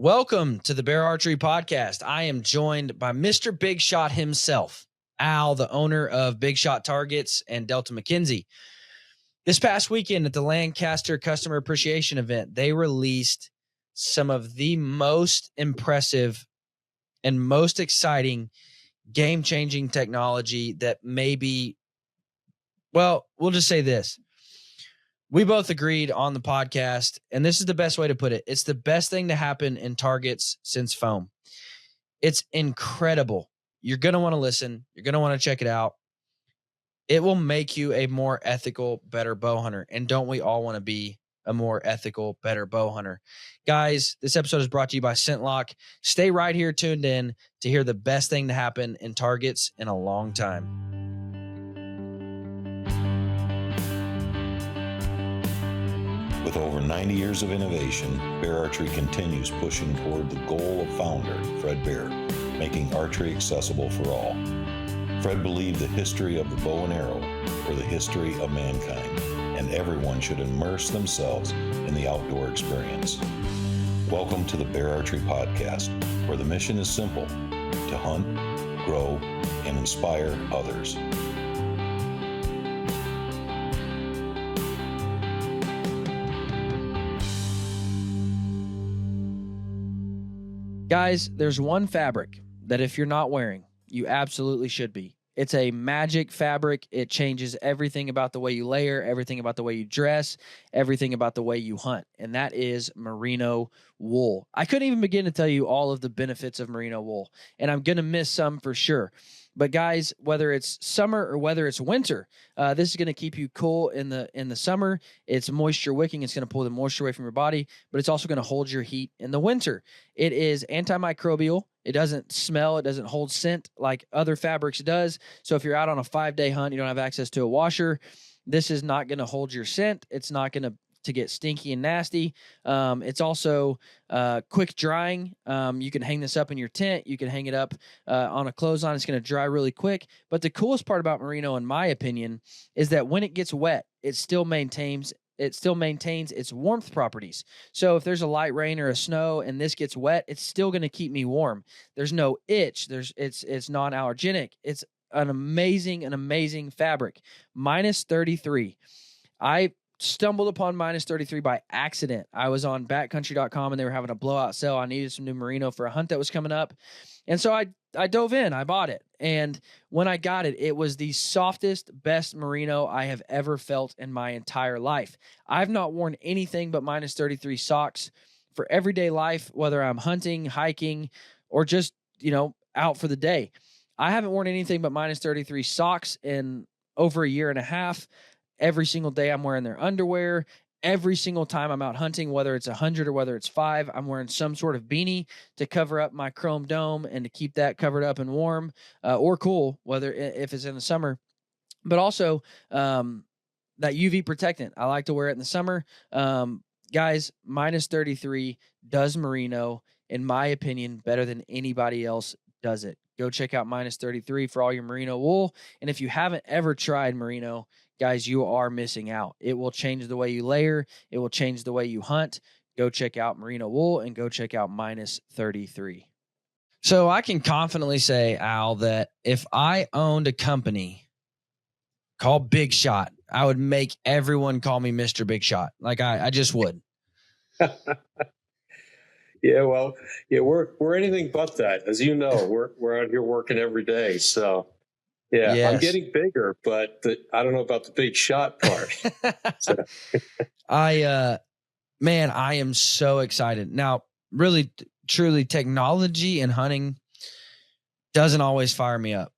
Welcome to the Bear Archery Podcast. I am joined by Mr. Big Shot himself, Al, the owner of Big Shot Targets and Delta McKenzie. This past weekend at the Lancaster Customer Appreciation Event, they released some of the most impressive and most exciting game-changing technology that maybe, well, we'll just say this. We both agreed on the podcast, and this is the best way to put it. It's the best thing to happen in targets since foam. It's incredible. You're going to want to listen. You're going to want to check it out. It will make you a more ethical, better bow hunter. And don't we all want to be a more ethical, better bow hunter? Guys, this episode is brought to you by ScentLock. Stay right here tuned in to hear the best thing to happen in targets in a long time. With over 90 years of innovation, Bear Archery continues pushing toward the goal of founder Fred Bear, making archery accessible for all. Fred believed the history of the bow and arrow were the history of mankind, and everyone should immerse themselves in the outdoor experience. Welcome to the Bear Archery Podcast, where the mission is simple: to hunt, grow, and inspire others. Guys, there's one fabric that if you're not wearing, you absolutely should be. It's a magic fabric. It changes everything about the way you layer, everything about the way you dress, everything about the way you hunt, and that is merino wool. I couldn't even begin to tell you all of the benefits of merino wool, and I'm going to miss some for sure. But guys, whether it's summer or whether it's winter, this is going to keep you cool in the summer. It's moisture wicking. It's going to pull the moisture away from your body, but it's also going to hold your heat in the winter. It is antimicrobial. It doesn't smell. It doesn't hold scent like other fabrics does. So if you're out on a 5-day hunt, you don't have access to a washer, this is not going to hold your scent. It's not going to get stinky and nasty. It's also quick drying. You can hang this up in your tent. You can hang it up on a clothesline. It's going to dry really quick. But the coolest part about merino, in my opinion, is that when it gets wet, it still maintains its warmth properties. So if there's a light rain or a snow and this gets wet, it's still going to keep me warm. There's no itch. It's non-allergenic. It's an amazing fabric. Minus 33. I stumbled upon minus 33 by accident. I was on backcountry.com and they were having a blowout sale. I needed some new merino for a hunt that was coming up. And so I dove in, I bought it. And when I got it, it was the softest, best merino I have ever felt in my entire life. I've not worn anything but minus 33 socks for everyday life, whether I'm hunting, hiking, or just, out for the day. I haven't worn anything but minus 33 socks in over a year and a half. Every single day I'm wearing their underwear. Every single time I'm out hunting, whether it's 100 or whether it's 5, I'm wearing some sort of beanie to cover up my chrome dome and to keep that covered up and warm or cool, if it's in the summer. But also that UV protectant. I like to wear it in the summer. Guys, minus 33 does merino, in my opinion, better than anybody else does it. Go check out minus 33 for all your merino wool. And if you haven't ever tried merino, guys, you are missing out. It will change the way you layer. It will change the way you hunt. Go check out merino wool and go check out minus 33. So I can confidently say, Al, that if I owned a company called Big Shot, I would make everyone call me Mr. Big Shot. Like I just would. Yeah, well, we're anything but that. As you know, we're out here working every day. So, yeah, yes. I'm getting bigger, but I don't know about the big shot part. So. I am so excited. Now, really, truly, technology and hunting doesn't always fire me up.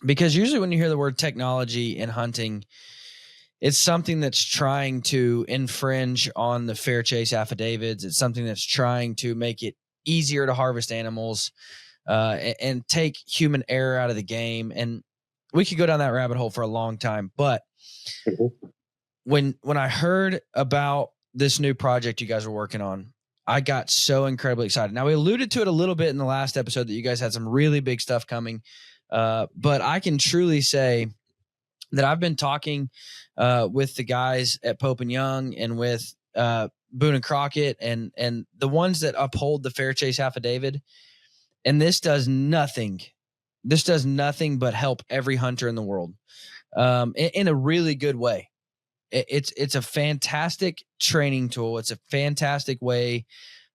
Because usually when you hear the word technology in hunting, it's something that's trying to infringe on the fair chase affidavits. It's something that's trying to make it easier to harvest animals and take human error out of the game. And we could go down that rabbit hole for a long time. But when I heard about this new project you guys were working on, I got so incredibly excited. Now, we alluded to it a little bit in the last episode that you guys had some really big stuff coming. But I can truly say that I've been talking with the guys at Pope and Young and with Boone and Crockett and the ones that uphold the Fair Chase Affidavit. And this does nothing. This does nothing but help every hunter in the world in a really good way. It's a fantastic training tool. It's a fantastic way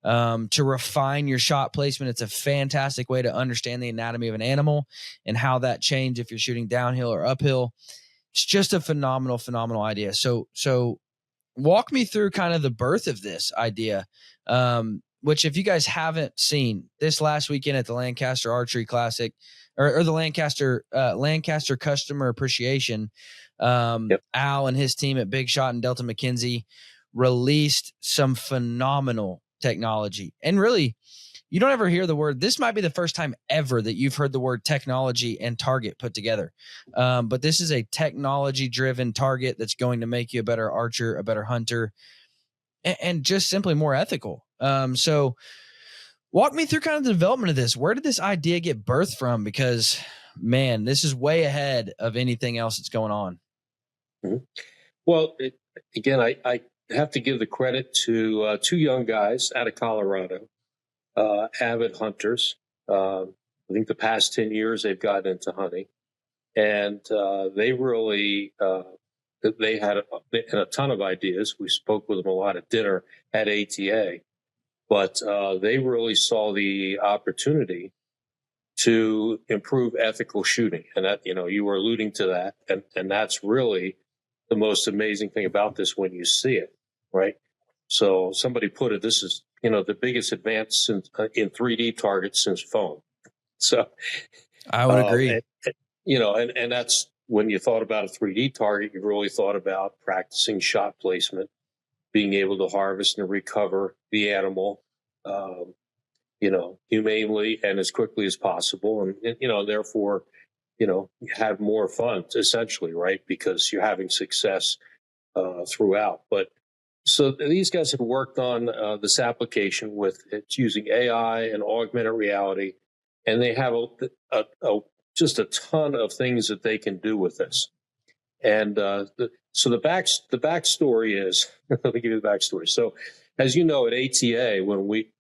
to refine your shot placement. It's a fantastic way to understand the anatomy of an animal and how that changes if you're shooting downhill or uphill. It's just a phenomenal idea. So walk me through kind of the birth of this idea, which if you guys haven't seen, this last weekend at the Lancaster Archery Classic or the Lancaster Customer Appreciation, Al and his team at Big Shot and Delta McKenzie released some phenomenal technology. And really, you don't ever hear the word. This might be the first time ever that you've heard the word technology and target put together. But this is a technology-driven target that's going to make you a better archer, a better hunter, and just simply more ethical. So walk me through kind of the development of this. Where did this idea get birthed from? Because, man, this is way ahead of anything else that's going on. Mm-hmm. Well, again, I have to give the credit to two young guys out of Colorado. Avid hunters. I think the past 10 years they've gotten into hunting, and they really they had a ton of ideas. We spoke with them a lot at dinner at ATA, but they really saw the opportunity to improve ethical shooting, and that you were alluding to that, and that's really the most amazing thing about this when you see it, right? So somebody put it, this is the biggest advance in 3D targets since foam. So I would agree. And that's when you thought about a 3D target, you really thought about practicing shot placement, being able to harvest and recover the animal, humanely and as quickly as possible. And therefore, you have more fun essentially, right? Because you're having success throughout. But so these guys have worked on this application it's using AI and augmented reality, and they have just a ton of things that they can do with this. And so the backstory is, let me give you the backstory. So as you know, at ATA, when we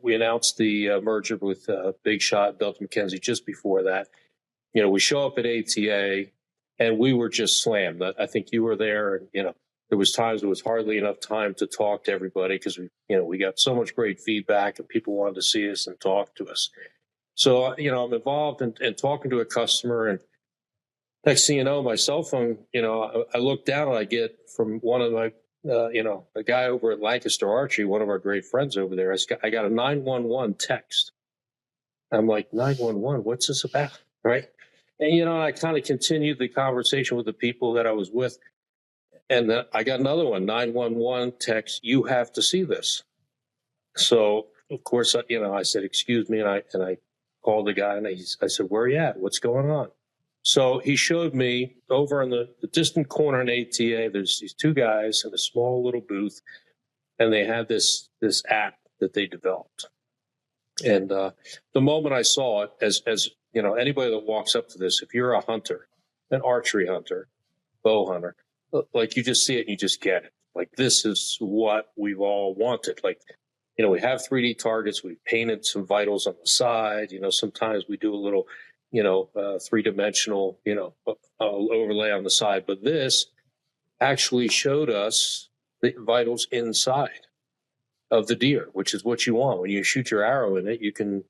announced the merger with Big Shot, Delta McKenzie just before that, we show up at ATA and we were just slammed. I think you were there, and there was times there was hardly enough time to talk to everybody because we got so much great feedback and people wanted to see us and talk to us. So, I'm involved in talking to a customer, and next thing you know, my cell phone, I look down and I get from one of my, a guy over at Lancaster Archery, one of our great friends over there, I got a 911 text. I'm like, 911, what's this about? Right. And, I kind of continued the conversation with the people that I was with. And then I got another one, 911 text, you have to see this. So, of course, I said, excuse me. And I called the guy and I said, where are you at? What's going on? So he showed me over in the distant corner in ATA, there's these two guys in a small little booth, and they had this app that they developed. And the moment I saw it, as anybody that walks up to this, if you're a hunter, an archery hunter, bow hunter, like you just see it and you just get it. Like, this is what we've all wanted. Like, we have 3D targets. We've painted some vitals on the side. Sometimes we do a little, three-dimensional, overlay on the side. But this actually showed us the vitals inside of the deer, which is what you want. When you shoot your arrow in it, you can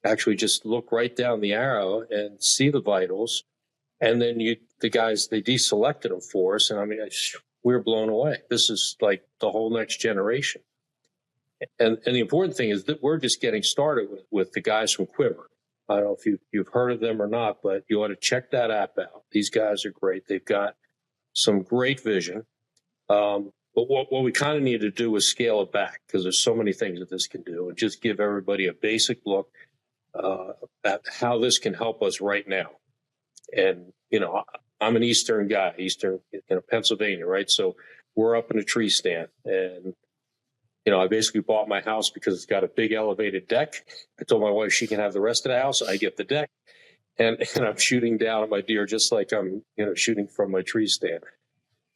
actually just look right down the arrow and see the vitals. And then the guys, they deselected them for us. And we were blown away. This is like the whole next generation. And the important thing is that we're just getting started with the guys from Quiver. I don't know if you've heard of them or not, but you ought to check that app out. These guys are great. They've got some great vision. But what we kind of need to do is scale it back, because there's so many things that this can do, and just give everybody a basic look at how this can help us right now. And, I'm an Eastern guy, Pennsylvania, right? So we're up in a tree stand, and, I basically bought my house because it's got a big elevated deck. I told my wife she can have the rest of the house. I get the deck, and I'm shooting down at my deer just like I'm, shooting from my tree stand.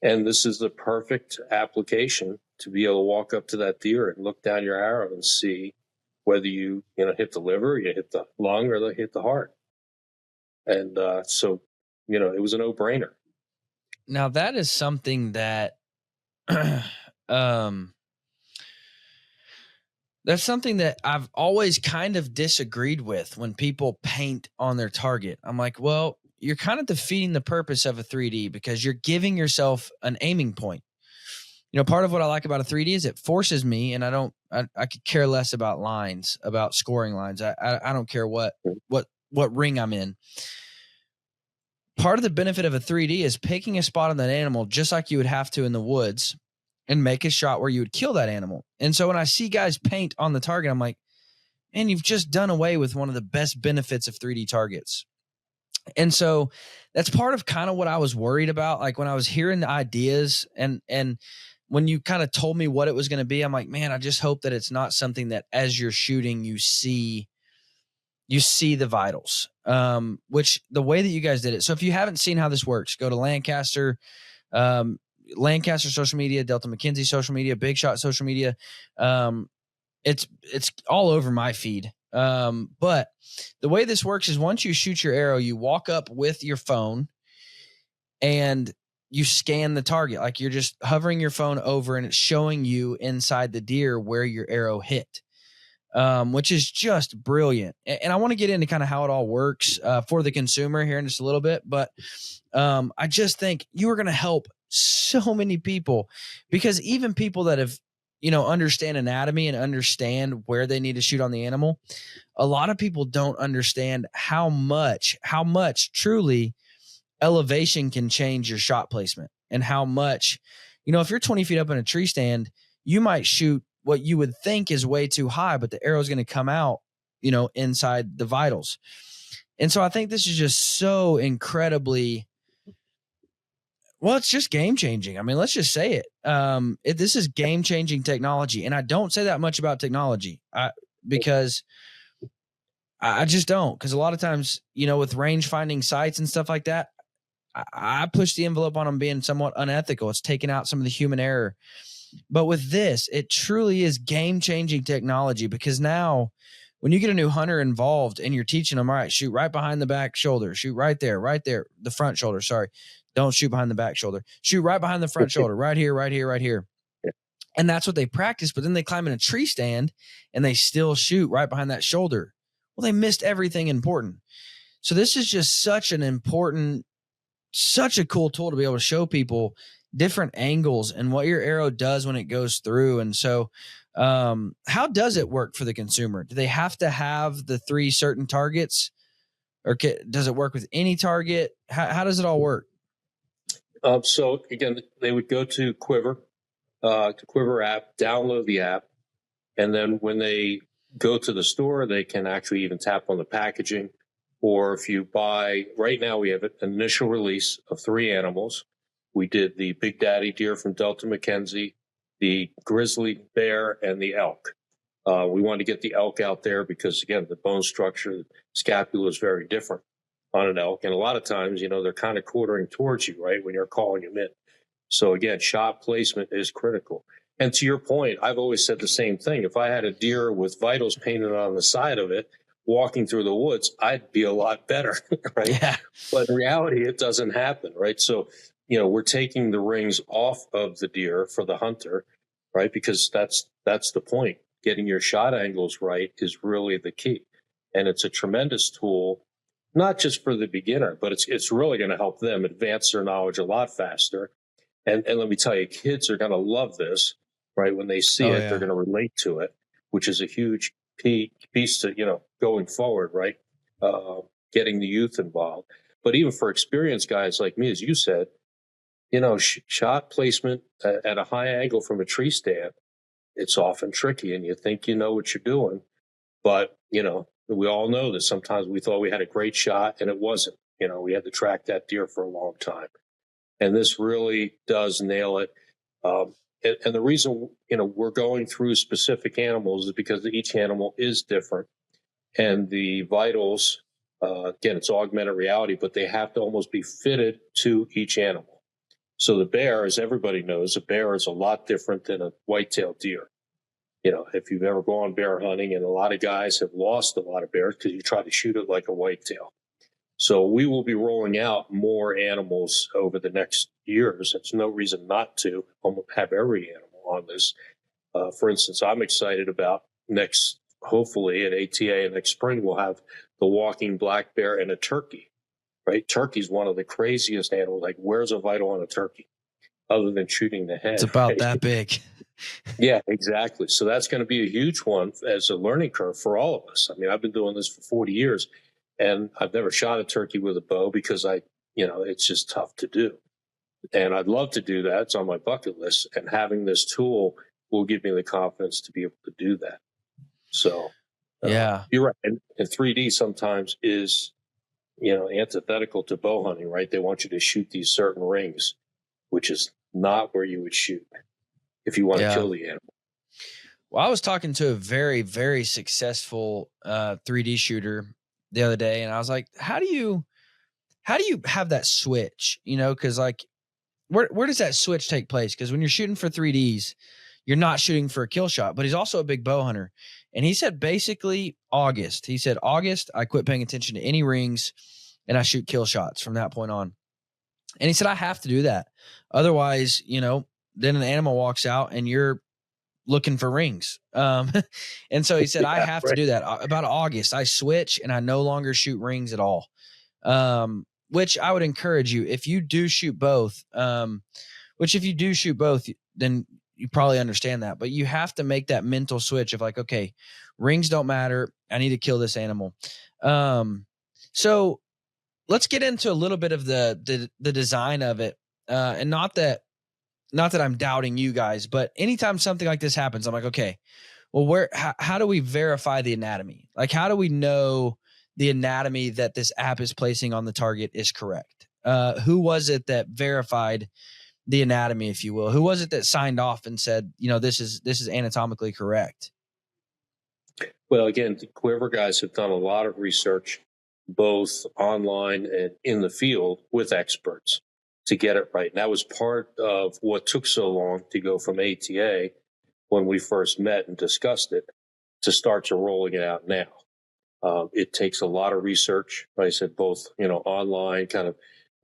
And this is the perfect application to be able to walk up to that deer and look down your arrow and see whether you hit the liver, you hit the lung, or you hit the heart. And so, it was a no-brainer. Now that is something that, that's something that I've always kind of disagreed with when people paint on their target. I'm like, well, you're kind of defeating the purpose of a 3D because you're giving yourself an aiming point. Part of what I like about a 3D is it forces me, and I could care less about lines, about scoring lines. I don't care what ring I'm in. Part of the benefit of a 3D is picking a spot on that animal, just like you would have to in the woods, and make a shot where you would kill that animal. And so when I see guys paint on the target, I'm like, man, you've just done away with one of the best benefits of 3D targets. And so that's part of kind of what I was worried about. Like when I was hearing the ideas and when you kind of told me what it was going to be, I'm like, man, I just hope that it's not something that as you're shooting, you see the vitals, which the way that you guys did it. So if you haven't seen how this works, go to Lancaster social media, Delta McKenzie social media, Big Shot social media. It's all over my feed. But the way this works is once you shoot your arrow, you walk up with your phone and you scan the target. Like you're just hovering your phone over and it's showing you inside the deer where your arrow hit, which is just brilliant. And I want to get into kind of how it all works for the consumer here in just a little bit. But I just think you are going to help so many people, because even people that have, understand anatomy and understand where they need to shoot on the animal, a lot of people don't understand how much truly elevation can change your shot placement, and how much, if you're 20 feet up in a tree stand, you might shoot what you would think is way too high, but the arrow is going to come out, inside the vitals. And so I think this is just so incredibly, well, it's just game changing. I mean, let's just say it. This is game changing technology. And I don't say that much about technology because I just don't. Because a lot of times, with range finding sites and stuff like that, I push the envelope on them being somewhat unethical. It's taking out some of the human error. But with this, it truly is game changing technology, because now when you get a new hunter involved and you're teaching them, all right, shoot right behind the back shoulder, shoot right there, the front shoulder. Sorry. Don't shoot behind the back shoulder. Shoot right behind the front shoulder, right here, right here, right here. And that's what they practice. But then they climb in a tree stand and they still shoot right behind that shoulder. Well, they missed everything important. So this is just such a cool tool to be able to show people different angles and what your arrow does when it goes through. And so how does it work for the consumer? Do they have to have the 3 certain targets, or does it work with any target? How does it all work? So again, they would go to Quiver app, download the app, and then when they go to the store, they can actually even tap on the packaging. Or if you buy, right now we have an initial release of 3 animals. We did the Big Daddy deer from Delta McKenzie, the grizzly bear, and the elk. We wanted to get the elk out there because, again, the bone structure, the scapula is very different on an elk. And a lot of times, they're kind of quartering towards you, right, when you're calling them in. So again, shot placement is critical. And to your point, I've always said the same thing. If I had a deer with vitals painted on the side of it, walking through the woods, I'd be a lot better, right? Yeah. But in reality, it doesn't happen, right? So, we're taking the rings off of the deer for the hunter, right? Because that's the point. Getting your shot angles right is really the key. And it's a tremendous tool, not just for the beginner, but it's really going to help them advance their knowledge a lot faster. And let me tell you, kids are going to love this, right? When they see it, they're going to relate to it, which is a huge piece to, going forward, right? Getting the youth involved. But even for experienced guys like me, as you said, shot placement at a high angle from a tree stand, it's often tricky, and you think you know what you're doing. But, we all know that sometimes we thought we had a great shot and it wasn't. We had to track that deer for a long time. And this really does nail it. And the reason, we're going through specific animals is because each animal is different. And the vitals, again, it's augmented reality, but they have to almost be fitted to each animal. So the bear, as everybody knows, a bear is a lot different than a white-tailed deer. You know, if you've ever gone bear hunting, and a lot of guys have lost a lot of bears because you try to shoot it like a whitetail. So we will be rolling out more animals over the next years. There's no reason not to have every animal on this. For instance, I'm excited about hopefully at ATA next spring, we'll have the walking black bear and a turkey, right? Turkey's one of the craziest animals. Like, where's a vital on a turkey other than shooting the head? It's about right? that big. Yeah, exactly. So that's going to be a huge one as a learning curve for all of us. I mean, I've been doing this for 40 years, and I've never shot a turkey with a bow because it's just tough to do. And I'd love to do that. It's on my bucket list. And having this tool will give me the confidence to be able to do that. So, yeah, you're right. And 3D sometimes is, antithetical to bow hunting, right? They want you to shoot these certain rings, which is not where you would shoot if you want to kill the animal. Well, I was talking to a very, very successful 3D shooter the other day, and I was like, how do you have that switch? Because like, where does that switch take place? Because when you're shooting for 3Ds, you're not shooting for a kill shot, but he's also a big bow hunter. And he said basically August. He said, August, I quit paying attention to any rings and I shoot kill shots from that point on. And he said, I have to do that. Otherwise, then an animal walks out and you're looking for rings. And so he said, I have to do that. About August, I switch and I no longer shoot rings at all. Which I would encourage you, if you do shoot both, then you probably understand that, but you have to make that mental switch of like, okay, rings don't matter. I need to kill this animal. So let's get into a little bit of the design of it. And not that I'm doubting you guys, but anytime something like this happens, I'm like, okay, well, how do we verify the anatomy? Like, how do we know the anatomy that this app is placing on the target is correct? Who was it that verified the anatomy, if you will? Who was it that signed off and said, this is anatomically correct? Well, again, the Quiver guys have done a lot of research, both online and in the field with experts to get it right. And that was part of what took so long to go from ATA when we first met and discussed it to start to rolling it out now. It takes a lot of research, like I said, both, online kind of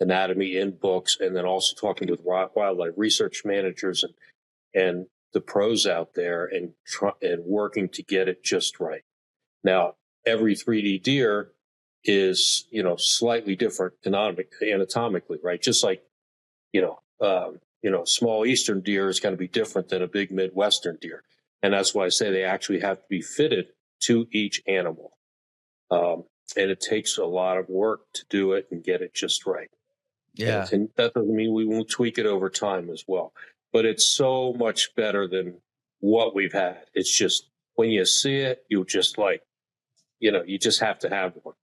anatomy in books, and then also talking with wildlife research managers and the pros out there and working to get it just right. Now, every 3D deer is, slightly different anatomically, right? Just like, small Eastern deer is going to be different than a big Midwestern deer. And that's why I say they actually have to be fitted to each animal. And it takes a lot of work to do it and get it just right. Yeah. And that doesn't mean we won't tweak it over time as well. But it's so much better than what we've had. It's just, when you see it, you just you just have to have one.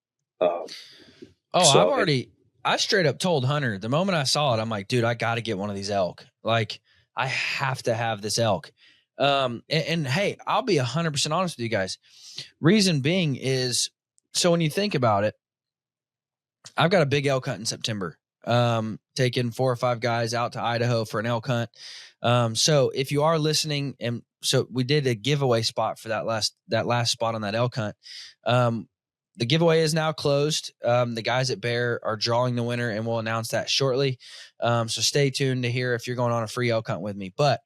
I straight up told Hunter the moment I saw it, I'm like, dude, I got to get one of these elk. Like, I have to have this elk. And hey, I'll be 100% honest with you guys. Reason being is, so when you think about it, I've got a big elk hunt in September. Taking 4 or 5 guys out to Idaho for an elk hunt. So if you are listening, and so we did a giveaway spot for that last spot on that elk hunt. The giveaway is now closed. The guys at Bear are drawing the winner, and we'll announce that shortly. So stay tuned to hear if you're going on a free elk hunt with me. But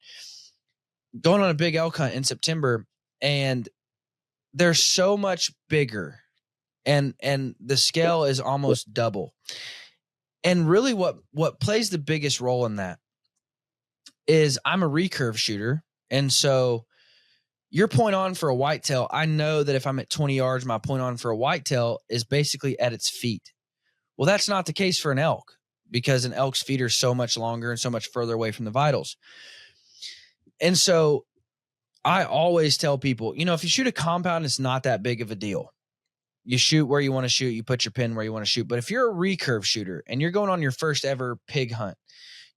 going on a big elk hunt in September, and they're so much bigger, and the scale is almost double. And really what plays the biggest role in that is I'm a recurve shooter. And so your point on for a whitetail, I know that if I'm at 20 yards, my point on for a whitetail is basically at its feet. Well, that's not the case for an elk, because an elk's feet are so much longer and so much further away from the vitals. And so I always tell people, if you shoot a compound, it's not that big of a deal. You shoot where you want to shoot. You put your pin where you want to shoot. But if you're a recurve shooter and you're going on your first ever pig hunt,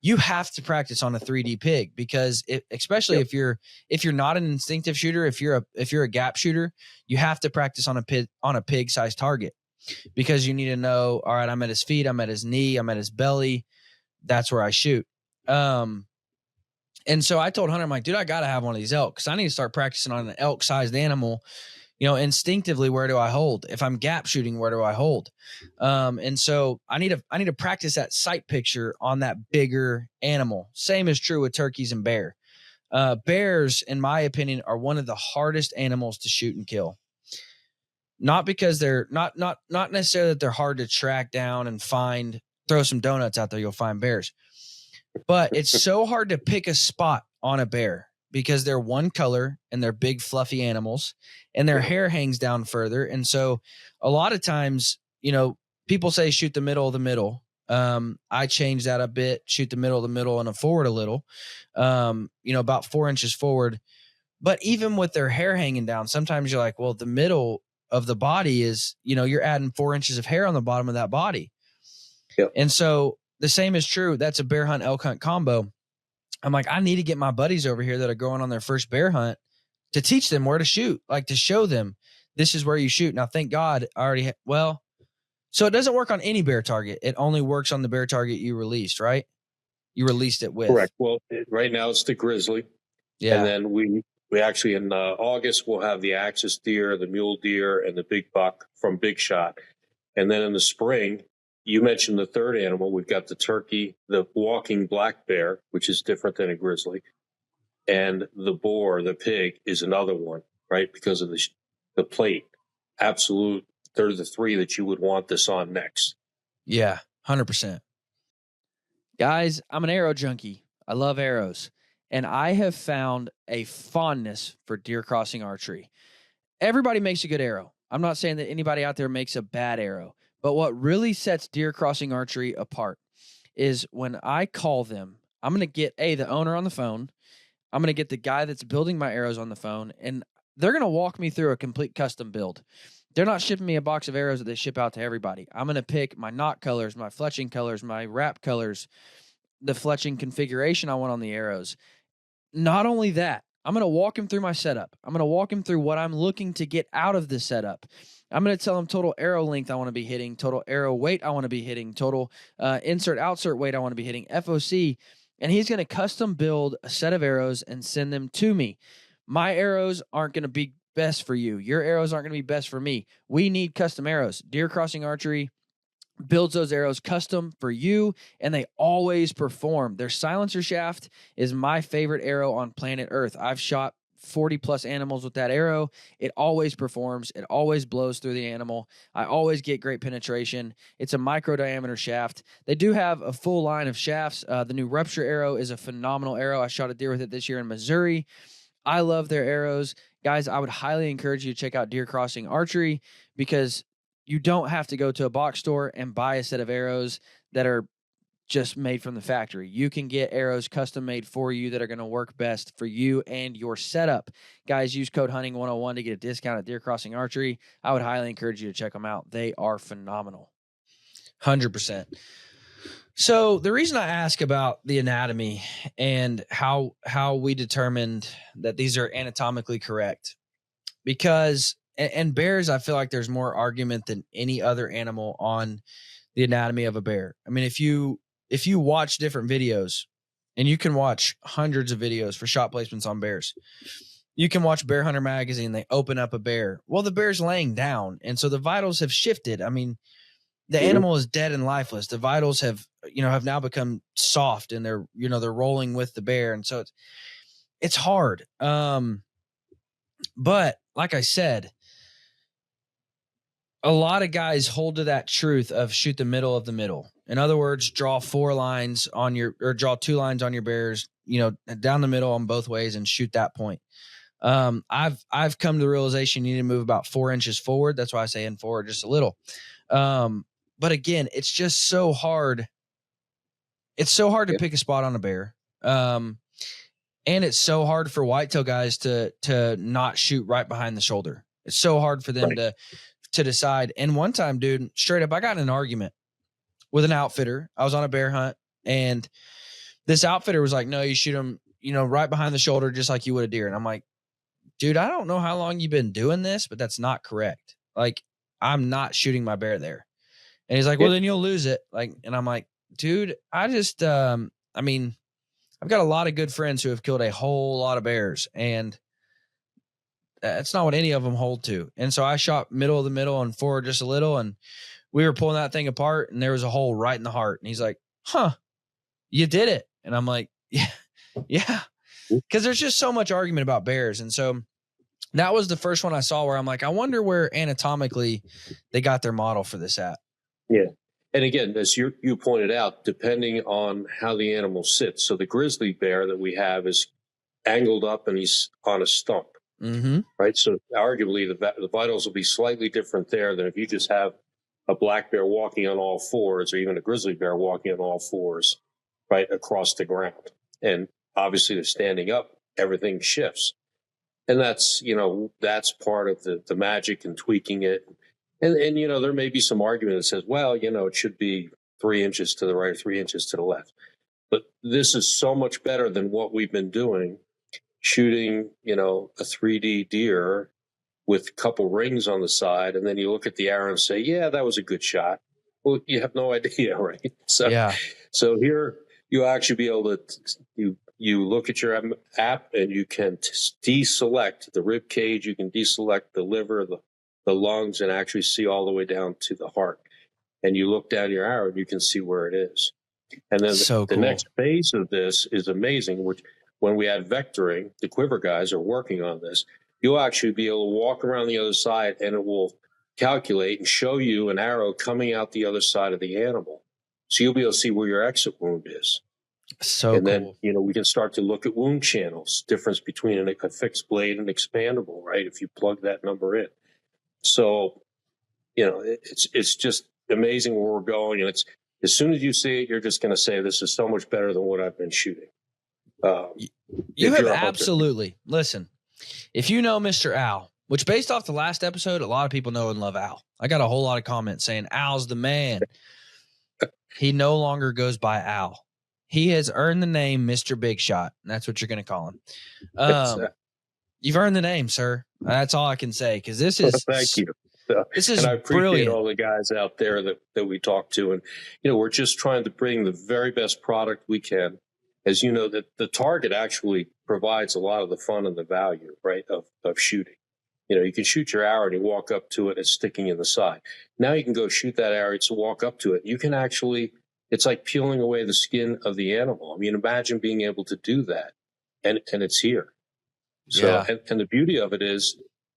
you have to practice on a 3D pig, because especially if you're not an instinctive shooter, if you're a gap shooter, you have to practice on a pig sized target, because you need to know, all right, I'm at his feet, I'm at his knee, I'm at his belly. That's where I shoot. And so I told Hunter, I'm like, dude, I got to have one of these elk because I need to start practicing on an elk-sized animal. Instinctively, where do I hold? If I'm gap shooting, where do I hold? And so I need to practice that sight picture on that bigger animal. Same is true with turkeys and bear. Bears, in my opinion, are one of the hardest animals to shoot and kill. Not because they're not necessarily that they're hard to track down and find. Throw some donuts out there, you'll find bears. But it's so hard to pick a spot on a bear because they're one color and they're big, fluffy animals and their hair hangs down further. And so a lot of times, people say shoot the middle of the middle. I change that a bit, shoot the middle of the middle and forward a little, about 4 inches forward. But even with their hair hanging down, sometimes you're like, well, the middle of the body is, you're adding 4 inches of hair on the bottom of that body. Yep. And so the same is true. That's a bear hunt, elk hunt combo. I'm like, I need to get my buddies over here that are going on their first bear hunt to teach them where to shoot, like to show them this is where you shoot. Now, thank God I already, so it doesn't work on any bear target. It only works on the bear target you released, right? You released it with. Correct. Well, right now it's the grizzly. Yeah. And then we actually in August, we'll have the axis deer, the mule deer, and the big buck from Big Shot. And then in the spring, you mentioned the third animal. We've got the turkey, the walking black bear, which is different than a grizzly. And the boar, the pig, is another one, right? Because of the plate. Absolute. They're the three that you would want this on next. Yeah, 100%. Guys, I'm an arrow junkie. I love arrows. And I have found a fondness for deer crossing archery. Everybody makes a good arrow. I'm not saying that anybody out there makes a bad arrow. But what really sets deer crossing archery apart is when I call them, I'm going to get the owner on the phone. I'm going to get the guy that's building my arrows on the phone, and they're going to walk me through a complete custom build. They're not shipping me a box of arrows that they ship out to everybody. I'm going to pick my knot colors, my fletching colors, my wrap colors, the fletching configuration I want on the arrows. Not only that, I'm going to walk him through my setup. I'm going to walk him through what I'm looking to get out of the setup. I'm going to tell him total arrow length I want to be hitting, total arrow weight I want to be hitting, total insert-outsert weight I want to be hitting, FOC, and he's going to custom build a set of arrows and send them to me. My arrows aren't going to be best for you. Your arrows aren't going to be best for me. We need custom arrows. Deer Crossing Archery builds those arrows custom for you, and they always perform. Their silencer shaft is my favorite arrow on planet Earth. I've shot 40 plus animals with that arrow. It always performs. It always blows through the animal. I always get great penetration. It's a micro diameter shaft. They do have a full line of shafts. The new Rupture arrow is a phenomenal arrow. I shot a deer with it this year in Missouri. I love their arrows. Guys, I would highly encourage you to check out Deer Crossing Archery because you don't have to go to a box store and buy a set of arrows that are just made from the factory. You can get arrows custom made for you that are going to work best for you and your setup. Guys, use code Hunting101 to get a discount at Deer Crossing Archery. I would highly encourage you to check them out. They are phenomenal. 100%. So the reason I ask about the anatomy and how we determined that these are anatomically correct, because and bears, I feel like there's more argument than any other animal on the anatomy of a bear. I mean, if you watch different videos, and you can watch hundreds of videos for shot placements on bears, you can watch Bear Hunter magazine. They open up a bear. Well, the bear's laying down, and so the vitals have shifted. I mean, the animal is dead and lifeless. The vitals have now become soft, and they're rolling with the bear, and so it's hard. But like I said, a lot of guys hold to that truth of shoot the middle of the middle. In other words, draw 4 lines on draw 2 lines on your bears, down the middle on both ways and shoot that point. I've come to the realization you need to move about 4 inches forward. That's why I say in forward just a little. But again, it's just so hard. It's so hard to pick a spot on a bear. And it's so hard for whitetail guys to not shoot right behind the shoulder. It's so hard for them to decide. And one time, dude, straight up, I got in an argument with an outfitter. I was on a bear hunt, and this outfitter was like, no, you shoot him, right behind the shoulder, just like you would a deer. And I'm like, dude, I don't know how long you've been doing this, but that's not correct. Like, I'm not shooting my bear there. And he's like, well, then you'll lose it. And I'm like, dude, I just, I've got a lot of good friends who have killed a whole lot of bears, and that's not what any of them hold to. And so I shot middle of the middle and forward just a little, and we were pulling that thing apart, and there was a hole right in the heart. And he's like, "Huh, you did it." And I'm like, yeah. Because there's just so much argument about bears. And so that was the first one I saw where I'm like, I wonder where anatomically they got their model for this at. Yeah. And again, as you pointed out, depending on how the animal sits. So the grizzly bear that we have is angled up and he's on a stump, right? So arguably the vitals will be slightly different there than if you just have a black bear walking on all fours, or even a grizzly bear walking on all fours, right, across the ground. And obviously they're standing up, everything shifts. And that's, that's part of the magic and tweaking it. And, there may be some argument that says, well, it should be 3 inches to the right, 3 inches to the left. But this is so much better than what we've been doing, shooting, a 3D deer with a couple rings on the side. And then you look at the arrow and say, yeah, that was a good shot. Well, you have no idea, right? So here you actually be able to, you look at your app and you can deselect the rib cage. You can deselect the liver, the lungs, and actually see all the way down to the heart. And you look down your arrow and you can see where it is. And then the next phase of this is amazing, which when we add vectoring, the quiver guys are working on this. You'll actually be able to walk around the other side and it will calculate and show you an arrow coming out the other side of the animal. So you'll be able to see where your exit wound is. And then, we can start to look at wound channels, difference between a fixed blade and expandable, right? If you plug that number in. So, it's just amazing where we're going. And it's, as soon as you see it, you're just going to say, this is so much better than what I've been shooting. You have absolutely, listen, if you know Mr. Al, which based off the last episode, a lot of people know and love Al. I got a whole lot of comments saying Al's the man. He no longer goes by Al. He has earned the name Mr. Big Shot. And that's what you're going to call him. You've earned the name, sir. That's all I can say. Because this is, thank you. This is and I appreciate brilliant. All the guys out there that we talk to. And, we're just trying to bring the very best product we can. As you know, that the target actually provides a lot of the fun and the value, right, of shooting. You can shoot your arrow and you walk up to it, it's sticking in the side. Now you can go shoot that arrow to walk up to it. You can actually, it's like peeling away the skin of the animal. I mean, imagine being able to do that, and it's here. So, and the beauty of it is,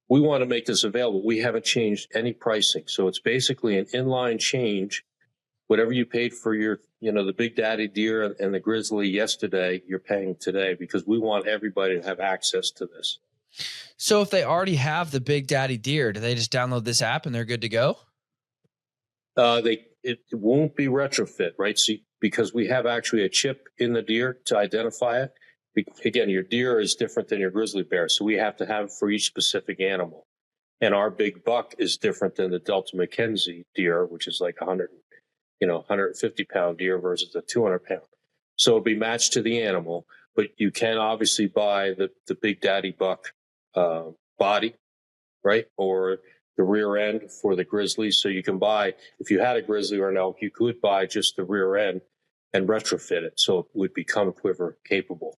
we want to make this available. We haven't changed any pricing. So it's basically an inline change. Whatever you paid for your, the Big Daddy deer and the grizzly yesterday, you're paying today, because we want everybody to have access to this. So if they already have the Big Daddy deer, do they just download this app and they're good to go? It won't be retrofit, right? So, because we have actually a chip in the deer to identify it. Again, your deer is different than your grizzly bear, so we have to have for each specific animal. And our big buck is different than the Delta McKenzie deer, which is like 150-pound deer versus a 200-pound. So it'll be matched to the animal, but you can obviously buy the Big Daddy buck body, right, or the rear end for the grizzly. So you can buy, if you had a grizzly or an elk, you could buy just the rear end and retrofit it so it would become quiver capable.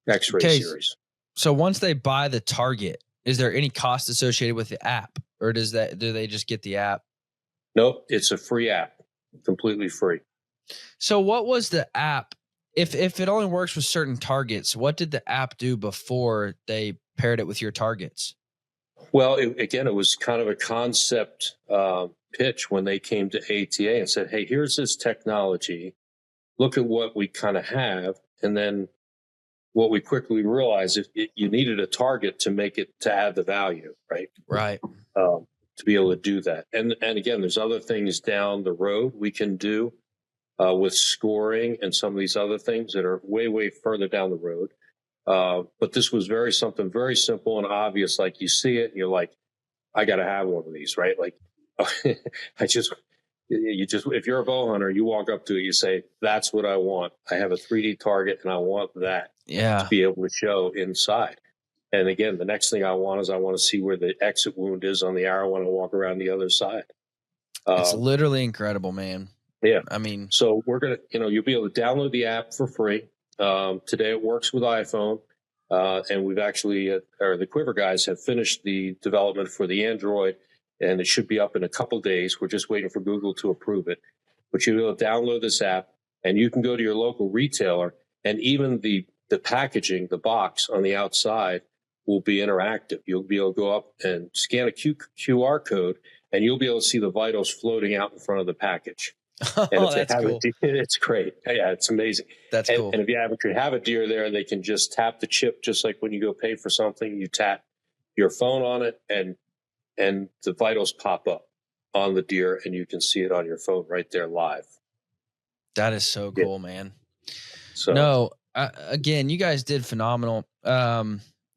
X-ray series. So once they buy the target, is there any cost associated with the app, or do they just get the app? Nope, it's a free app, completely free. So what was the app? If it only works with certain targets, what did the app do before they paired it with your targets? Well, it was kind of a concept pitch when they came to ATA and said, hey, here's this technology. Look at what we kind of have. And then what we quickly realized, you needed a target to make it, to add the value, right? Right. To be able to do that. And again, there's other things down the road we can do with scoring and some of these other things that are way, way further down the road. But this was something very simple and obvious. Like you see it and you're like, I got to have one of these, right? Like if you're a bow hunter, you walk up to it, you say, that's what I want. I have a 3D target and I want that to be able to show inside. And again, the next thing I want to see where the exit wound is on the arrow when I walk around the other side. It's literally incredible, man. Yeah. I mean, so we're going to, you'll be able to download the app for free. Today it works with iPhone. And we've actually, or the Quiver guys have finished the development for the Android, and it should be up in a couple days. We're just waiting for Google to approve it. But you'll be able to download this app, and you can go to your local retailer, and even the packaging, the box on the outside will be interactive. You'll be able to go up and scan a QR code, and you'll be able to see the vitals floating out in front of the package. And Oh, that's cool. It's great. Yeah, it's amazing. That's cool. And if you have a deer there, they can just tap the chip, just like when you go pay for something, you tap your phone on it, and the vitals pop up on the deer, and you can see it on your phone right there live. That is so cool, man. So no, again, you guys did phenomenal.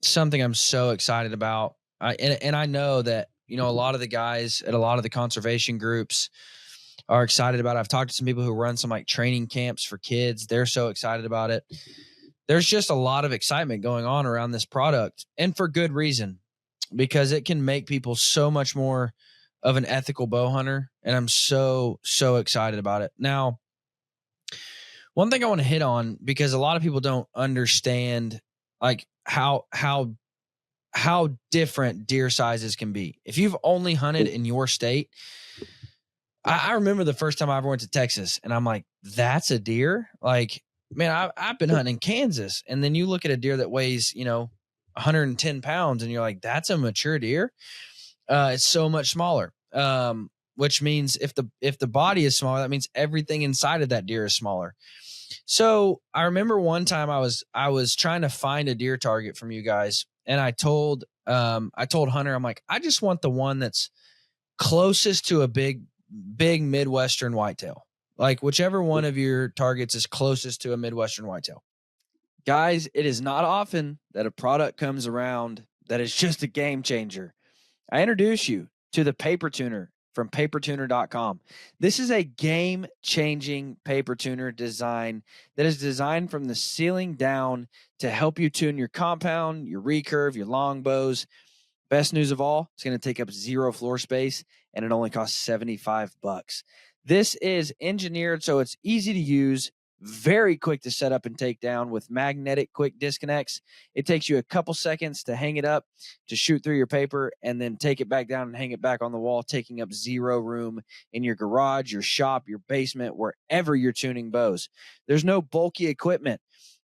Something I'm so excited about. And I know that, a lot of the guys at a lot of the conservation groups are excited about it. I've talked to some people who run some like training camps for kids. They're so excited about it. There's just a lot of excitement going on around this product, and for good reason, because it can make people so much more of an ethical bow hunter. And I'm so, so excited about it. Now, one thing I want to hit on, because a lot of people don't understand like how different deer sizes can be. If you've only hunted in your state, I remember the first time I ever went to Texas, and I'm like, that's a deer? Like, man, I've been hunting in Kansas. And then you look at a deer that weighs, 110 pounds, and you're like, that's a mature deer. It's so much smaller. Which means if the body is smaller, that means everything inside of that deer is smaller. So I remember one time I was trying to find a deer target from you guys, and I told Hunter, I'm like, I just want the one that's closest to a big Midwestern whitetail. Like whichever one of your targets is closest to a Midwestern whitetail. Guys, it is not often that a product comes around that is just a game changer. I introduce you to the paper tuner from papertuner.com. This is a game-changing paper tuner design that is designed from the ceiling down to help you tune your compound, your recurve, your longbows. Best news of all, it's going to take up zero floor space, and it only costs $75. This is engineered so it's easy to use, very quick to set up and take down with magnetic quick disconnects. It takes you a couple seconds to hang it up, to shoot through your paper, and then take it back down and hang it back on the wall, taking up zero room in your garage, your shop, your basement, wherever you're tuning bows. There's no bulky equipment.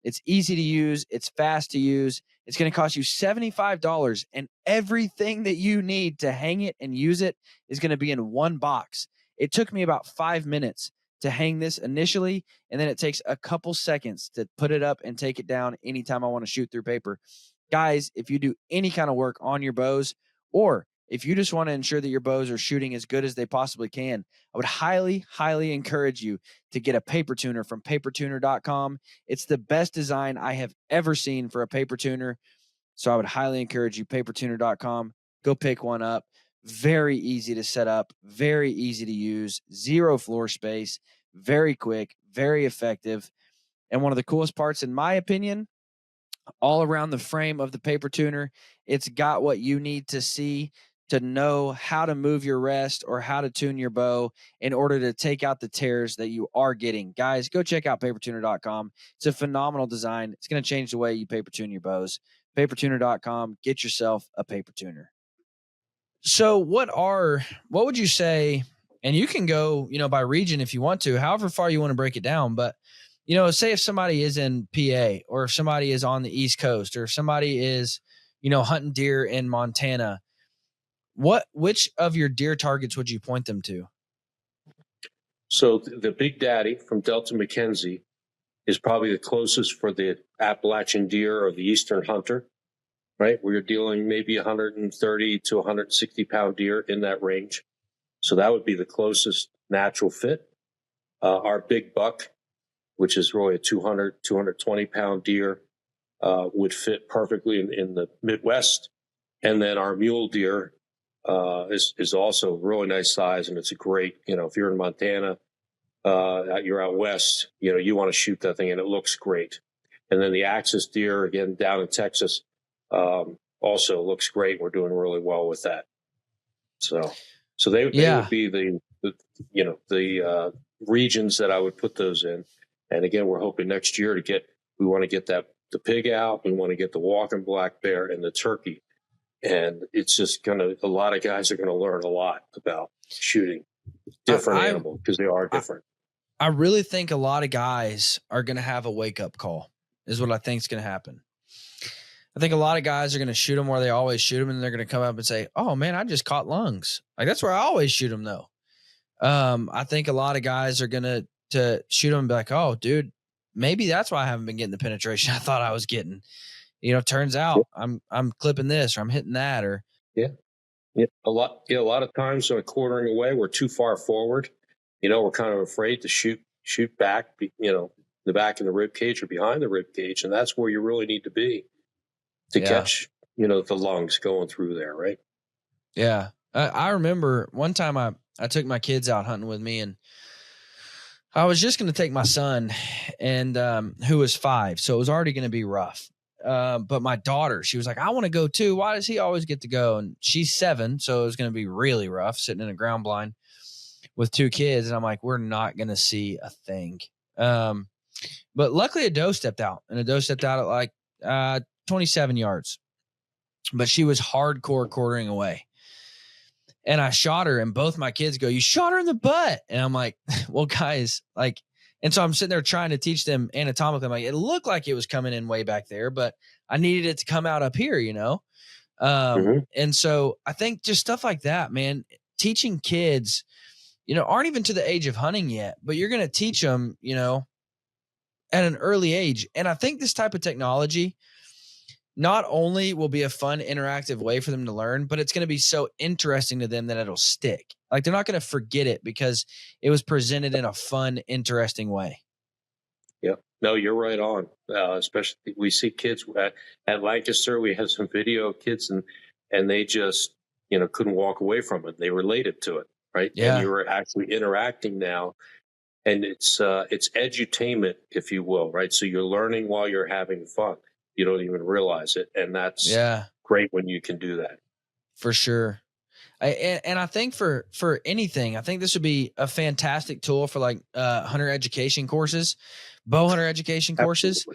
It's easy to use. It's fast to use. It's going to cost you $75, and everything that you need to hang it and use it is going to be in one box. It took me about 5 minutes to hang this initially, and then it takes a couple seconds to put it up and take it down anytime I want to shoot through paper. Guys, if you do any kind of work on your bows, or if you just want to ensure that your bows are shooting as good as they possibly can, I would highly, highly encourage you to get a paper tuner from papertuner.com. It's the best design I have ever seen for a paper tuner. So I would highly encourage you, papertuner.com. Go pick one up. Very easy to set up, very easy to use, zero floor space, very quick, very effective. And one of the coolest parts, in my opinion, all around the frame of the paper tuner, it's got what you need to see to know how to move your rest or how to tune your bow in order to take out the tears that you are getting. Guys, go check out papertuner.com. It's a phenomenal design. It's going to change the way you paper tune your bows. Papertuner.com. Get yourself a paper tuner. So what would you say, and you can go, by region if you want to, however far you want to break it down, but, say if somebody is in PA, or if somebody is on the East Coast, or if somebody is, hunting deer in Montana, which of your deer targets would you point them to? So the Big Daddy from Delta McKenzie is probably the closest for the Appalachian deer or the Eastern hunter. Right, we're dealing maybe 130 to 160 pound deer in that range. So that would be the closest natural fit. Our big buck, which is really a 200, 220 pound deer, would fit perfectly in the Midwest. And then our mule deer is also really nice size, and it's a great, if you're in Montana, you're out west, you want to shoot that thing, and it looks great. And then the axis deer, again, down in Texas, also looks great. We're doing really well with that. So they would be the regions that I would put those in. And again, we're hoping next year to get We want to get the pig out. We want to get the walking black bear and the turkey. And it's just a lot of guys are going to learn a lot about shooting different animals because they are different. I really think a lot of guys are going to have a wake-up call is what I think is going to happen. I think a lot of guys are going to shoot them where they always shoot them, and they're going to come up and say, oh, man, I just caught lungs. Like, that's where I always shoot them, though. I think a lot of guys are going to shoot them and be like, oh, dude, maybe that's why I haven't been getting the penetration I thought I was getting. Turns out I'm clipping this or I'm hitting that or. Yeah. A lot of times when quartering away, we're too far forward. We're kind of afraid to shoot back, the back of the rib cage or behind the rib cage. And that's where you really need to be to catch, the lungs going through there. Right. Yeah. I remember one time I took my kids out hunting with me, and I was just going to take my son and, who was 5. So it was already going to be rough. But my daughter, she was like, I want to go too. Why does he always get to go? And she's 7. So it was going to be really rough sitting in a ground blind with 2 kids. And I'm like, we're not going to see a thing. But luckily a doe stepped out, and a doe stepped out at like 27 yards, but she was hardcore quartering away. And I shot her, and both my kids go, you shot her in the butt. And I'm like, well, guys, like, and so I'm sitting there trying to teach them anatomically. I'm like, it looked like it was coming in way back there, but I needed it to come out up here, And so I think just stuff like that, man, teaching kids, aren't even to the age of hunting yet, but you're going to teach them, at an early age. And I think this type of technology not only will be a fun, interactive way for them to learn, but it's going to be so interesting to them that it'll stick. Like, they're not going to forget it because it was presented in a fun, interesting way. Yeah, no, you're right on. Especially we see kids at Lancaster. We have some video of kids and they just, couldn't walk away from it. They related to it. Right. Yeah. And you're actually interacting now, and it's edutainment, if you will. Right. So you're learning while you're having fun. You don't even realize it. And that's great when you can do that. For sure. And I think for anything, I think this would be a fantastic tool for like hunter education courses, bow hunter education courses,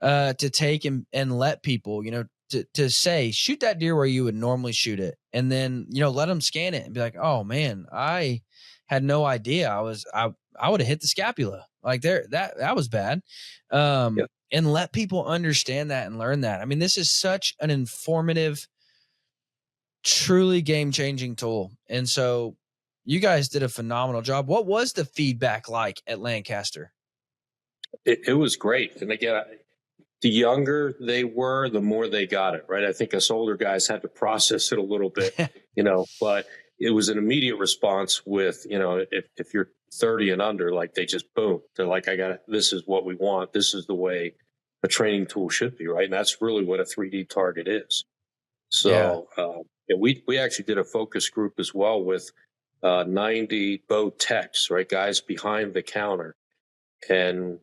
to take and let people, to say, shoot that deer where you would normally shoot it. And then, let them scan it and be like, oh man, I had no idea I would have hit the scapula. Like that was bad. And let people understand that and learn that. I mean, this is such an informative, truly game-changing tool. And so you guys did a phenomenal job. What was the feedback like at Lancaster? It was great. And again, the younger they were, the more they got it, right? I think us older guys had to process it a little bit, but it was an immediate response with, if you're 30 and under, like they just boom, they're like, this is what we want. This is the way a training tool should be, right? And that's really what a 3D target is. So we actually did a focus group as well with 90 bow techs, right? Guys behind the counter. And,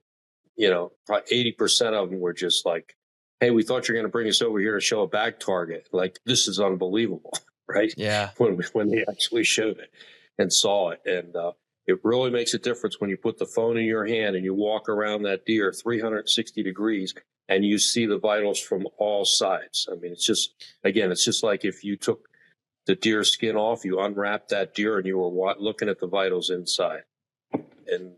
probably 80% of them were just like, hey, we thought you were going to bring us over here to show a bag target. Like, this is unbelievable, right? Yeah. When they actually showed it and saw it. And it really makes a difference when you put the phone in your hand and you walk around that deer 360 degrees and you see the vitals from all sides. I mean, it's just like if you took the deer skin off, you unwrapped that deer and you were looking at the vitals inside. And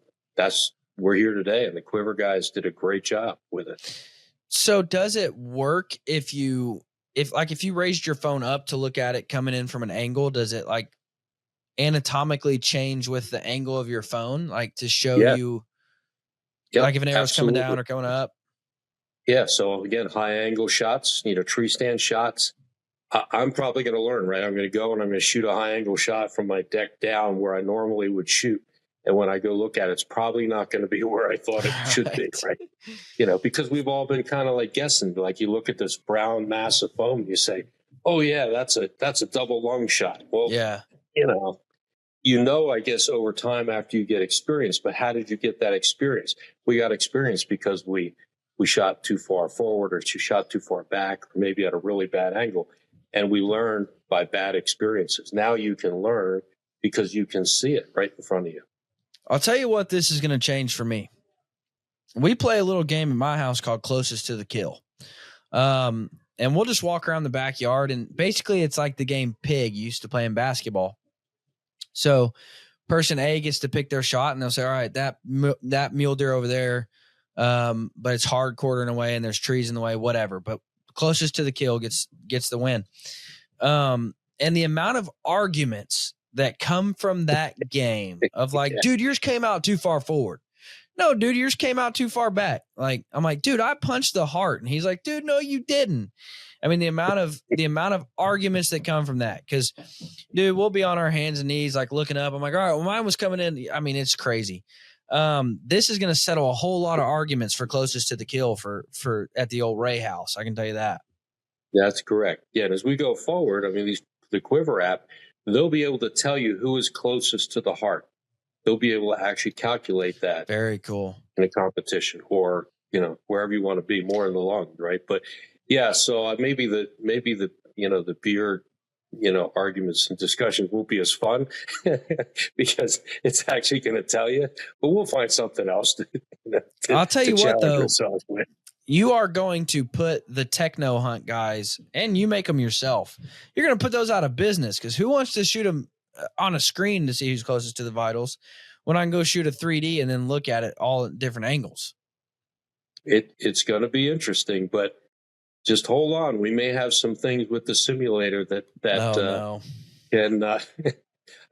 we're here today, and the Quiver guys did a great job with it. So does it work if you raised your phone up to look at it coming in from an angle, does it like anatomically change with the angle of your phone, like to show you like if an arrow's coming down or coming up? Yeah. So again, high angle shots, tree stand shots. I'm probably going to learn, right? I'm going to go and I'm going to shoot a high angle shot from my deck down where I normally would shoot. And when I go look at it, it's probably not going to be where I thought it should be, right? Because we've all been kind of like guessing. Like you look at this brown mass of foam, you say, "Oh yeah, that's a double lung shot." Well, yeah, I guess over time after you get experience. But how did you get that experience? We got experience because we shot too far forward, or shot too far back, or maybe at a really bad angle, and we learned by bad experiences. Now you can learn because you can see it right in front of you. I'll tell you what this is going to change for me. we play a little game in my house called Closest to the Kill. And we'll just walk around the backyard, and basically it's like the game Pig you used to play in basketball. So person A gets to pick their shot, and they'll say, all right, that mule deer over there, but it's hard quartering away and there's trees in the way, whatever. But closest to the kill gets the win. And the amount of arguments that come from that game of like, dude, yours came out too far forward. No, dude, yours came out too far back. Like, I'm like, dude, I punched the heart. And he's like, dude, no, you didn't. I mean, the amount of arguments that come from that. Cause dude, we'll be on our hands and knees, like looking up. I'm like, all right, well, mine was coming in. I mean, it's crazy. This is going to settle a whole lot of arguments for closest to the kill for at the old Ray house. I can tell you that. That's correct. Yeah. And as we go forward, I mean, the Quiver app, they'll be able to tell you who is closest to the heart. They'll be able to actually calculate that. Very cool. In a competition, or, you know, wherever you want to be, more in the lung, right? But yeah, so maybe the the beer, arguments and discussions won't be as fun because it's actually going to tell you, but we'll find something else I'll tell you what, though, you are going to put the techno hunt guys, and you make them yourself. You're going to put those out of business, because who wants to shoot them on a screen to see who's closest to the vitals when I can go shoot a 3D and then look at it all at different angles? It's going to be interesting, but just hold on. We may have some things with the simulator that can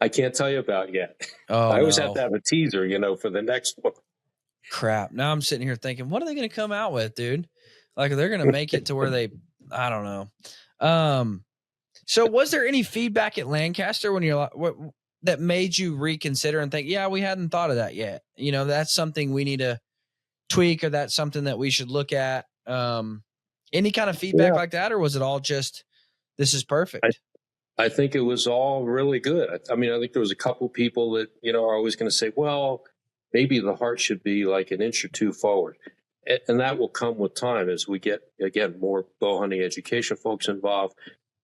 I can't tell you about yet. I always have to have a teaser, for the next one. Crap. Now I'm sitting here thinking, what are they going to come out with, dude? Like, they're going to make it to where I don't know. So was there any feedback at Lancaster when you're like, that made you reconsider and think, yeah, we hadn't thought of that yet? That's something we need to tweak, or that's something that we should look at. Any kind of feedback like that, or was it all just, this is perfect? I think it was all really good. I mean, I think there was a couple people that, are always going to say, well, maybe the heart should be like an inch or two forward. And that will come with time as we get, again, more bow hunting education folks involved.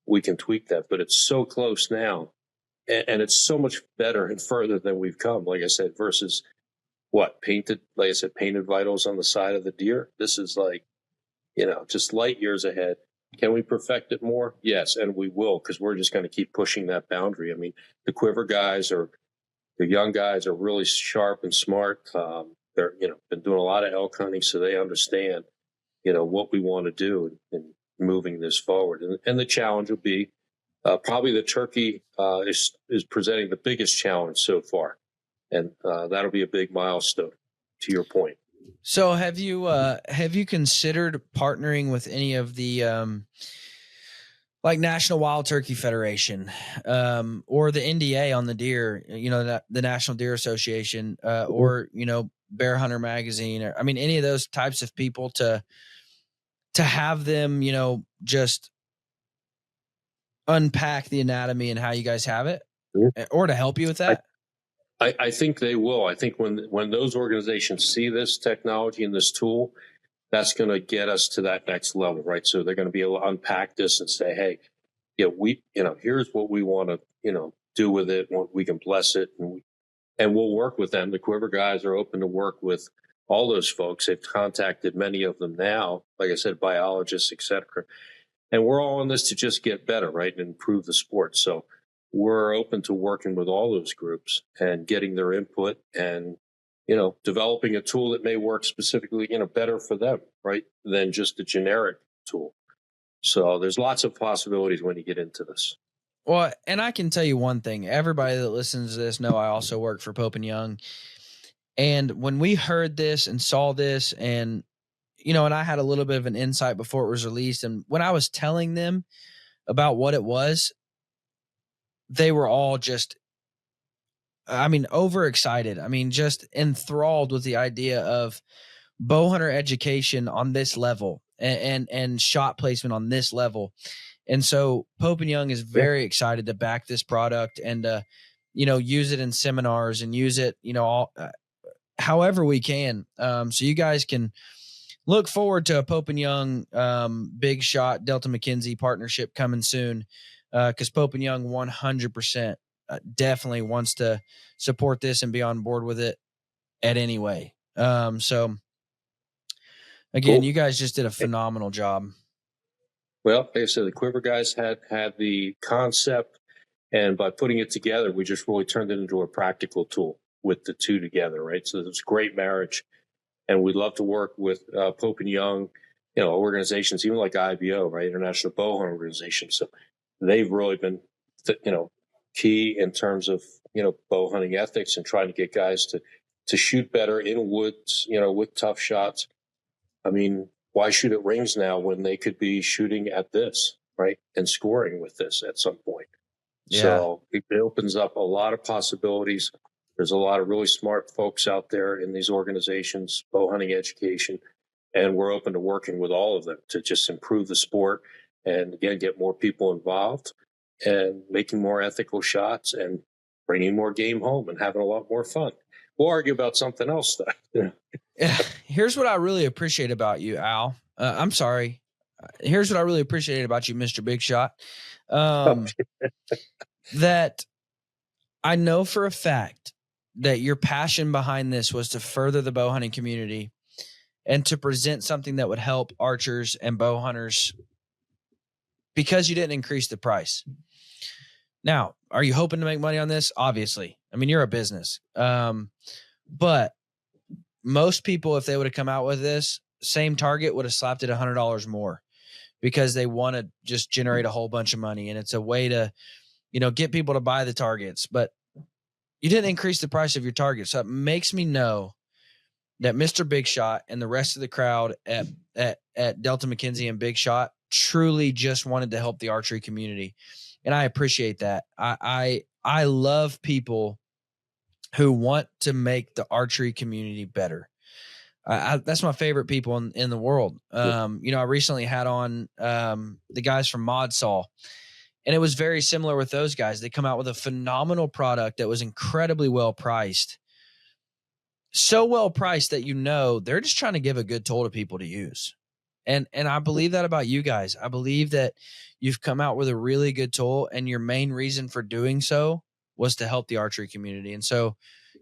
We can tweak that, but it's so close now. And it's so much better and further than we've come, like I said, versus painted vitals on the side of the deer. This is like, just light years ahead. Can we perfect it more? Yes, and we will, because we're just going to keep pushing that boundary. I mean, the Quiver guys the young guys are really sharp and smart. They're, been doing a lot of elk hunting, so they understand, what we want to do in moving this forward. And the challenge will be probably the turkey is presenting the biggest challenge so far, and that'll be a big milestone. To your point. So have you considered partnering with any of the like National Wild Turkey Federation or the NDA on the deer, the National Deer Association or Bear Hunter Magazine, or any of those types of people to have them just unpack the anatomy and how you guys have it, or to help you with that? I think they will. I think when those organizations see this technology and this tool, that's going to get us to that next level, right? So they're going to be able to unpack this and say, hey, here's what we want to, do with it. We can bless it, and we'll work with them. The Quiver guys are open to work with all those folks. They've contacted many of them now, like I said, biologists, et cetera. And we're all in this to just get better, right, and improve the sport. So we're open to working with all those groups and getting their input and, developing a tool that may work specifically, better for them, right, than just a generic tool. So there's lots of possibilities when you get into this. Well, and I can tell you one thing. Everybody that listens to this know I also work for Pope & Young. And when we heard this and saw this and, and I had a little bit of an insight before it was released. And when I was telling them about what it was, they were all just, overexcited. Just enthralled with the idea of bow hunter education on this level and shot placement on this level. And so Pope & Young is very excited to back this product and, use it in seminars and use it, however we can. So you guys can look forward to a Pope & Young Big Shot Delta McKenzie partnership coming soon. Because Pope & Young 100% definitely wants to support this and be on board with it at any way. So Again, Cool. you guys just did a phenomenal job. Well, like I said, the Quiver guys had the concept, and by putting it together, we just really turned it into a practical tool with the two together, right? So it's a great marriage, and we'd love to work with Pope and Young, organizations, even like IBO, right, International Bow Hunter Organization. So they've really been, key in terms of bow hunting ethics and trying to get guys to shoot better in woods, with tough shots. I mean, why shoot at rings now when they could be shooting at this, right, and scoring with this at some point? Yeah. So it opens up a lot of possibilities. There's a lot of really smart folks out there in these organizations, bow hunting education, and we're open to working with all of them to just improve the sport and, again, get more people involved and making more ethical shots and bringing more game home and having a lot more fun. We'll argue about something else, though. Here's what I really appreciate about you, Al. I'm sorry. Here's what I really appreciate about you, Mr. Big Shot. That I know for a fact that your passion behind this was to further the bow hunting community and to present something that would help archers and bow hunters because you didn't increase the price. Now, are you hoping to make money on this? Obviously. I mean, you're a business. But most people, if they would have come out with this, same target would have slapped it $100 more because they want to just generate a whole bunch of money. And it's a way to, get people to buy the targets. But you didn't increase the price of your target. So it makes me know that Mr. Big Shot and the rest of the crowd at Delta McKenzie and Big Shot truly just wanted to help the archery community. And I appreciate that. I love people who want to make the archery community better. That's my favorite people in the world. I recently had on the guys from Mod Saw, and it was very similar with those guys. They come out with a phenomenal product that was incredibly well priced. So well priced that they're just trying to give a good tool to people to use. And I believe that about you guys. I believe that you've come out with a really good tool, and your main reason for doing so was to help the archery community. And so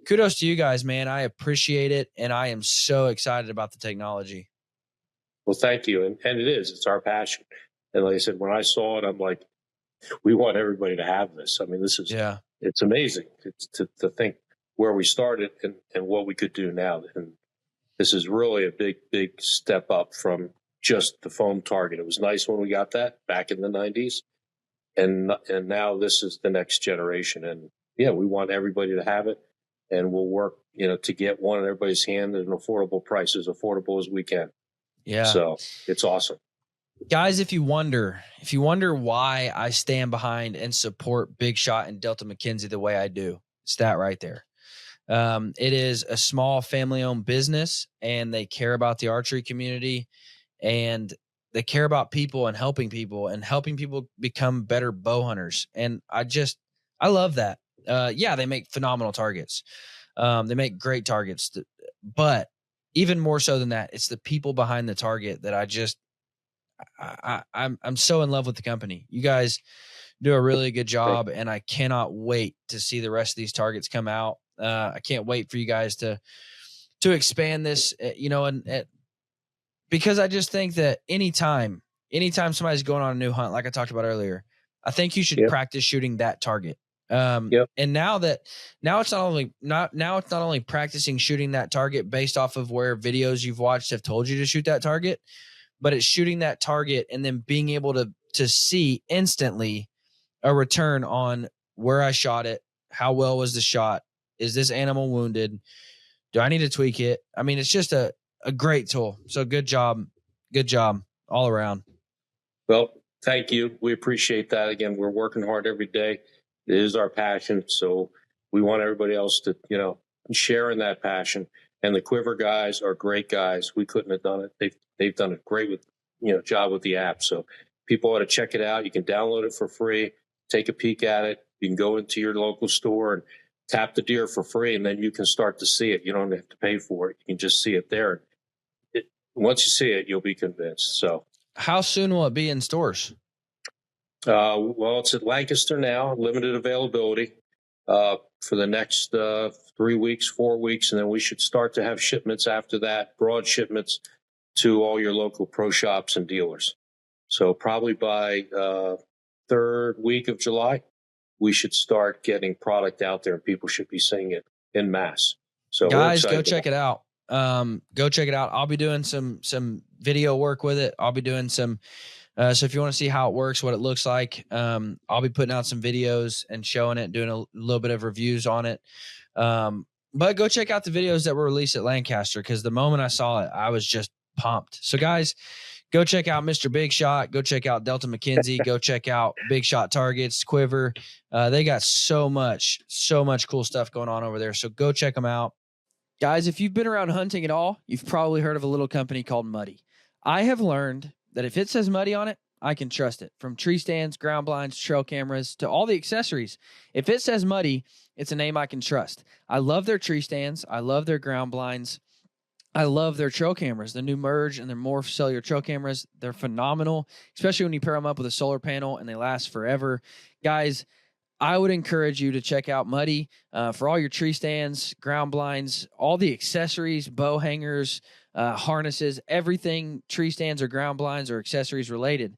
kudos to you guys, man. I appreciate it, and I am so excited about the technology. Well, thank you. And it's our passion. And like I said, when I saw it, I'm like, we want everybody to have this. I mean, it's amazing to think where we started and what we could do now. And this is really a big, big step up from just the foam target. It was nice when we got that back in the 90s. And now this is the next generation. And yeah, we want everybody to have it. And we'll work, to get one in everybody's hand at an affordable price, as affordable as we can. Yeah. So it's awesome. Guys, if you wonder why I stand behind and support Big Shot and Delta McKenzie the way I do, it's that right there. It is a small family-owned business, and they care about the archery community, and they care about people and helping people become better bow hunters. And I love that. They make phenomenal targets. They make great targets, but even more so than that, it's the people behind the target that I'm so in love with the company. You guys do a really good job, and I cannot wait to see the rest of these targets come out. I can't wait for you guys to expand this, because I just think that anytime somebody's going on a new hunt, like I talked about earlier, I think you should practice shooting that target. And now it's not only practicing shooting that target based off of where videos you've watched have told you to shoot that target, but it's shooting that target and then being able to see instantly a return on where I shot it. How well was the shot? Is this animal wounded? Do I need to tweak it? I mean, it's just a great tool. So good job all around. Well, thank you. We appreciate that. Again, we're working hard every day. It is our passion. So we want everybody else to, share in that passion. And the Quiver guys are great guys. We couldn't have done it. They've done a great job with the app. So people ought to check it out. You can download it for free, take a peek at it. You can go into your local store and tap the deer for free, and then you can start to see it. You don't have to pay for it. You can just see it there. Once you see it, you'll be convinced. So how soon will it be in stores? Well, it's at Lancaster now, limited availability for the next 3 weeks, 4 weeks, and then we should start to have shipments after that, broad shipments to all your local pro shops and dealers. So probably by third week of July, we should start getting product out there and people should be seeing it in mass. So guys, go check it out. Go check it out. I'll be doing some video work with it. I'll be doing some, so if you want to see how it works, what it looks like, I'll be putting out some videos and showing it, doing a little bit of reviews on it. But go check out the videos that were released at Lancaster, because the moment I saw it, I was just pumped. So guys, go check out Mr. Big Shot. Go check out Delta McKenzie. Go check out Big Shot Targets, Quiver. They got so much cool stuff going on over there. So go check them out. Guys, if you've been around hunting at all, you've probably heard of a little company called Muddy. I have learned that if it says Muddy on it, I can trust it. From tree stands, ground blinds, trail cameras, to all the accessories. If it says Muddy, it's a name I can trust. I love their tree stands. I love their ground blinds. I love their trail cameras, the new Merge and their Morph cellular trail cameras. They're phenomenal, especially when you pair them up with a solar panel and they last forever. Guys, I would encourage you to check out Muddy for all your tree stands, ground blinds, all the accessories, bow hangers, harnesses, everything tree stands or ground blinds or accessories related.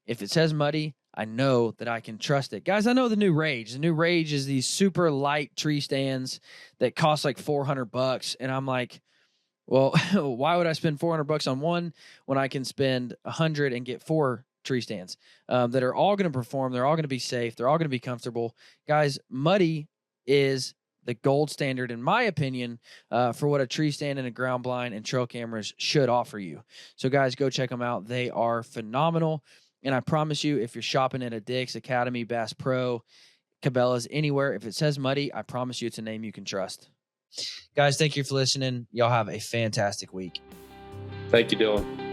If it says Muddy, I know that I can trust it. Guys, I know the new Rage. The new Rage is these super light tree stands that cost like $400. And I'm like, well, why would I spend $400 on one when I can spend $100 and get 4 tree stands that are all going to perform? They're all going to be safe. They're all going to be comfortable. Guys, Muddy is the gold standard, in my opinion, for what a tree stand and a ground blind and trail cameras should offer you. So guys, go check them out. They are phenomenal. And I promise you, if you're shopping at a Dick's, Academy, Bass Pro, Cabela's, anywhere, if it says Muddy, I promise you it's a name you can trust. Guys, thank you for listening. Y'all have a fantastic week. Thank you, Dylan.